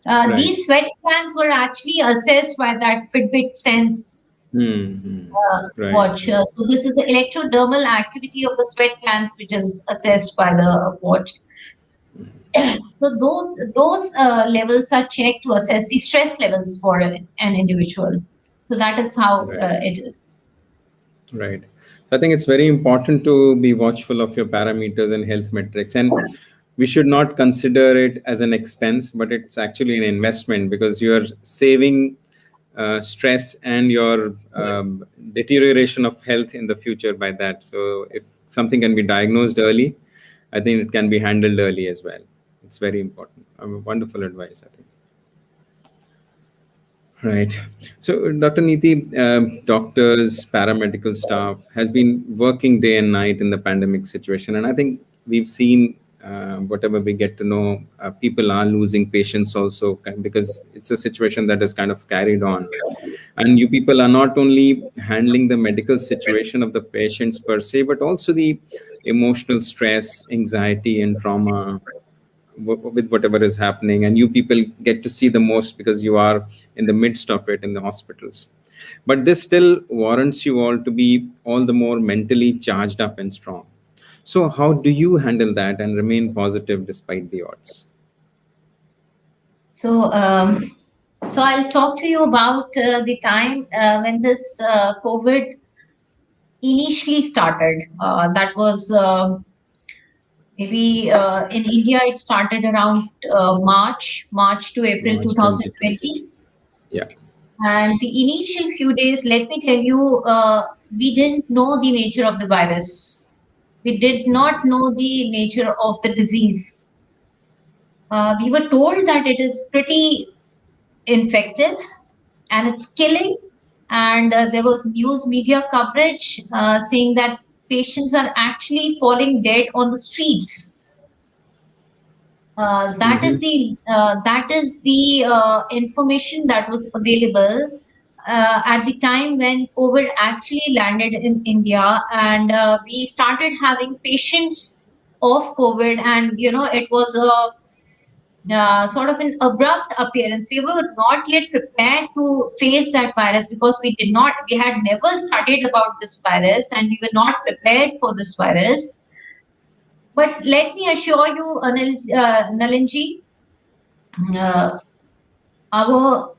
Speaker 1: Right.
Speaker 2: these sweat glands were actually assessed by that Fitbit Sense
Speaker 1: Hmm. Right.
Speaker 2: watch. So this is the electrodermal activity of the sweat glands, which is assessed by the watch. So those levels are checked to assess the stress levels for an individual. So that is how
Speaker 1: Right.
Speaker 2: it is.
Speaker 1: Right. So I think it's very important to be watchful of your parameters and health metrics. And we should not consider it as an expense, but it's actually an investment because you're saving stress and your deterioration of health in the future by that. So if something can be diagnosed early, I think it can be handled early as well. It's very important. Wonderful advice, I think. Right. So, Dr. Neeti, doctors, paramedical staff has been working day and night in the pandemic situation, and I think we've seen whatever we get to know, people are losing patience also because it's a situation that is kind of carried on, and you people are not only handling the medical situation of the patients per se, but also the emotional stress, anxiety, and trauma with whatever is happening, and you people get to see the most because you are in the midst of it in the hospitals. But this still warrants you all to be all the more mentally charged up and strong. So how do you handle that and remain positive despite the odds?
Speaker 2: So, so I'll talk to you about the time when this COVID initially started. That was maybe in India, it started around March to April
Speaker 1: March 2020.
Speaker 2: 2020.
Speaker 1: Yeah.
Speaker 2: And the initial few days, let me tell you, we didn't know the nature of the virus. We did not know the nature of the disease. We were told that it is pretty infective and it's killing. And there was news media coverage saying that patients are actually falling dead on the streets.
Speaker 1: Mm-hmm.
Speaker 2: That is the information that was available at the time when COVID actually landed in India, and we started having patients of COVID, and it was a sort of an abrupt appearance. We were not yet prepared to face that virus because we had never studied about this virus, and we were not prepared for this virus. But let me assure you, Nalinji, uh, our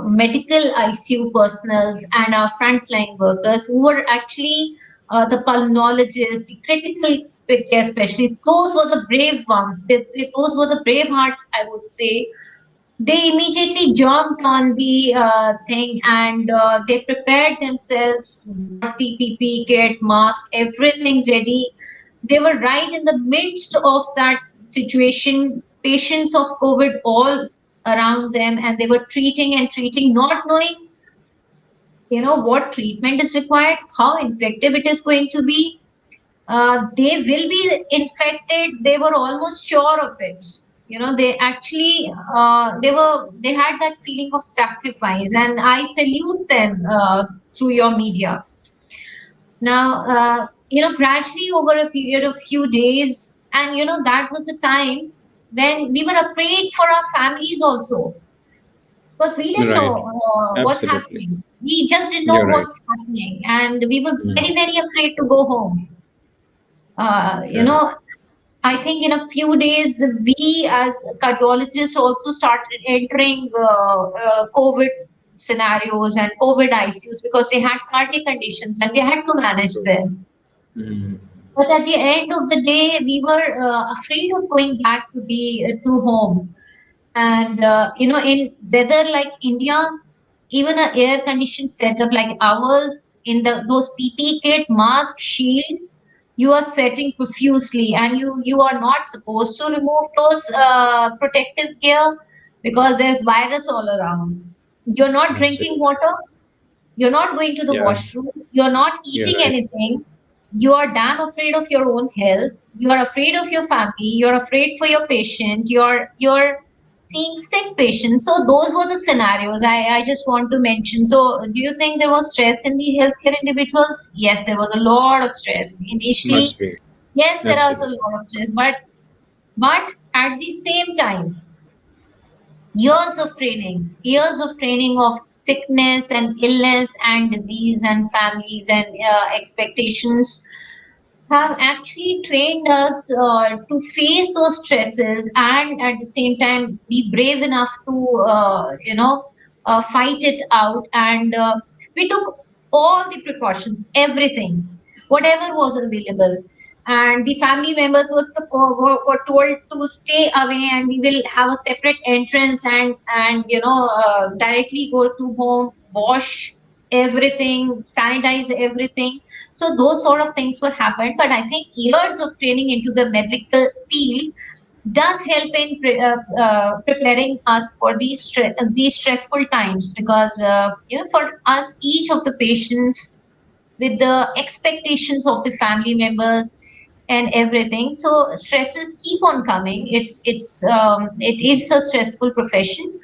Speaker 2: medical ICU personals and our frontline workers who were actually the pulmonologists, the critical care specialists, those were the brave ones. Those were the brave hearts, I would say. They immediately jumped on the thing, and they prepared themselves, got the PPE kit, mask, everything ready. They were right in the midst of that situation, patients of COVID all around them, and they were treating and treating, not knowing, what treatment is required, how infective it is going to be. They will be infected. They were almost sure of it. They actually they had that feeling of sacrifice, and I salute them through your media. Now, gradually over a period of few days, and that was a time when we were afraid for our families also, because we didn't
Speaker 1: Right.
Speaker 2: know what's
Speaker 1: Absolutely.
Speaker 2: happening. We just didn't know
Speaker 1: You're right.
Speaker 2: what's happening, and we were
Speaker 1: Mm.
Speaker 2: very, very afraid to go home. Uh, you
Speaker 1: Correct.
Speaker 2: know, I think in a few days, we as cardiologists also started entering COVID scenarios and COVID ICUs because they had cardiac conditions and we had to manage
Speaker 1: True.
Speaker 2: them.
Speaker 1: Mm.
Speaker 2: But at the end of the day, we were afraid of going back to home. And in weather like India, even a air conditioned setup like ours, in those PPE kit, mask, shield, you are sweating profusely, and you are not supposed to remove those protective gear because there's virus all around. You're not drinking
Speaker 1: Absolutely.
Speaker 2: water, you're not going to the
Speaker 1: Yeah.
Speaker 2: washroom, you're not
Speaker 1: You're
Speaker 2: eating
Speaker 1: right.
Speaker 2: anything. You are damn afraid of your own health, you are afraid of your family, you're afraid for your patient, you're seeing sick patients. So those were the scenarios I just want to mention. So do you think there was stress in the healthcare individuals? Yes, there was a lot of stress initially.
Speaker 1: Must be.
Speaker 2: Yes, there was a
Speaker 1: Absolutely.
Speaker 2: lot of stress, but at the same time, years of training of sickness and illness and disease and families and expectations have actually trained us to face those stresses and at the same time be brave enough to fight it out. And we took all the precautions, everything, whatever was available. And the family members were told to stay away, and we will have a separate entrance, and directly go to home, wash everything, sanitize everything. So those sort of things were happened. But I think years of training into the medical field does help in preparing us for these stressful times, because for us, each of the patients, with the expectations of the family members and everything, so stresses keep on coming. It is a stressful profession,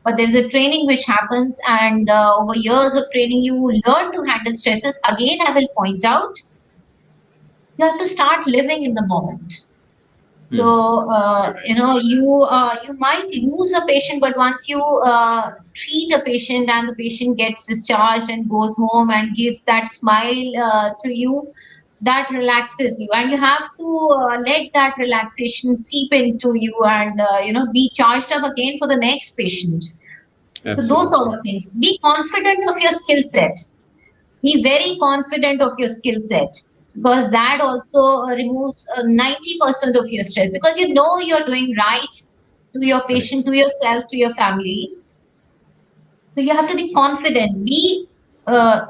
Speaker 2: but there's a training which happens, and over years of training you learn to handle stresses. Again, I will point out, you have to start living in the moment. So you might lose a patient, but once you treat a patient and the patient gets discharged and goes home and gives that smile to you, that relaxes you, and you have to let that relaxation seep into you, and be charged up again for the next patient. So those
Speaker 1: Absolutely.
Speaker 2: sort of things. Be confident of your skill set. Be very confident of your skill set, because that also removes 90% of your stress, because you know you're doing right to your
Speaker 1: Correct.
Speaker 2: patient, to yourself, to your family. So you have to be confident, be uh,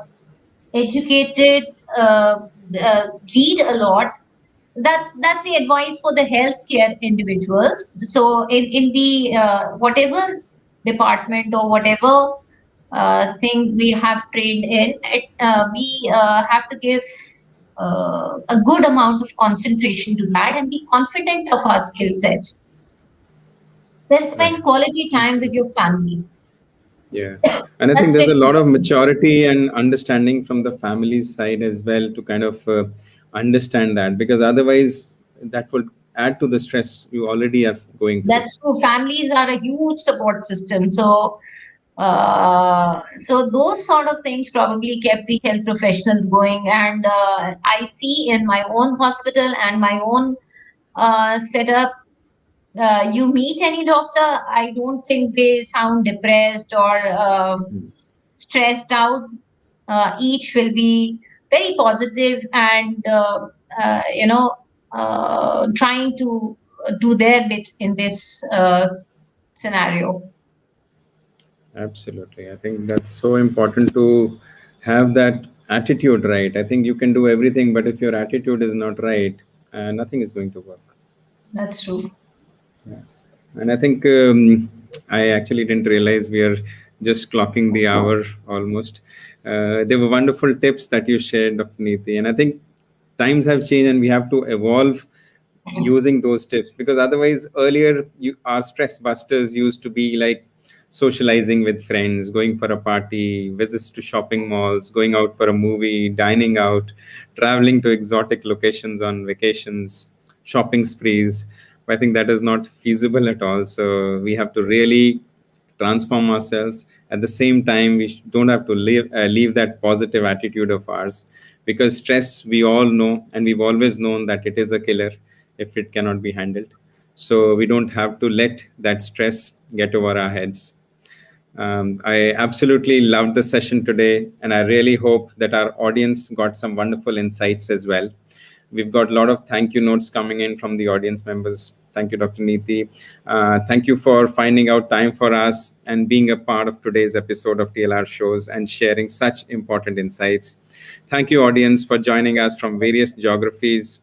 Speaker 2: educated, uh, read a lot. That's the advice for the healthcare individuals. So in the whatever department or whatever thing we have trained in, we have to give a good amount of concentration to that and be confident of our skill set. Then
Speaker 1: Right.
Speaker 2: spend quality time with your family.
Speaker 1: Yeah. And I think
Speaker 2: That's
Speaker 1: there's a
Speaker 2: very
Speaker 1: lot of
Speaker 2: important.
Speaker 1: maturity and understanding from the family's side as well to kind of understand that, because otherwise that would add to the stress you already are going through.
Speaker 2: That's true. Families are a huge support system. So those sort of things probably kept the health professionals going. And I see in my own hospital and my own setup, you meet any doctor, I don't think they sound depressed or
Speaker 1: Mm.
Speaker 2: stressed out. Each will be very positive and trying to do their bit in this scenario.
Speaker 1: Absolutely. I think that's so important to have that attitude right. I think you can do everything, but if your attitude is not right, nothing is going to work.
Speaker 2: That's true.
Speaker 1: Yeah. And I think I actually didn't realize we are just clocking the hour almost. There were wonderful tips that you shared, Dr. Neeti. And I think times have changed and we have to evolve using those tips, because otherwise earlier our stress busters used to be like socializing with friends, going for a party, visits to shopping malls, going out for a movie, dining out, traveling to exotic locations on vacations, shopping sprees. I think that is not feasible at all, so we have to really transform ourselves. At the same time, we don't have to leave that positive attitude of ours, because stress, we all know, and we've always known that it is a killer if it cannot be handled. So we don't have to let that stress get over our heads. I absolutely loved the session today, and I really hope that our audience got some wonderful insights as well. We've got a lot of thank you notes coming in from the audience members. Thank you, Dr. Neeti. Thank you for finding out time for us and being a part of today's episode of TLR Shows and sharing such important insights. Thank you, audience, for joining us from various geographies.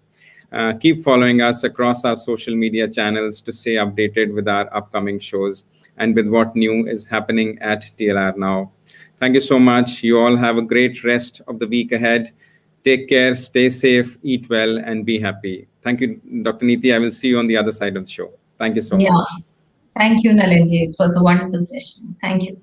Speaker 1: Keep following us across our social media channels to stay updated with our upcoming shows and with what new is happening at TLR now. Thank you so much. You all have a great rest of the week ahead. Take care, stay safe, eat well, and be happy. Thank you, Dr. Neeti. I will see you on the other side of the show. Thank you so
Speaker 2: Yeah.
Speaker 1: much.
Speaker 2: Thank you, Nalinji. It was a wonderful session. Thank you.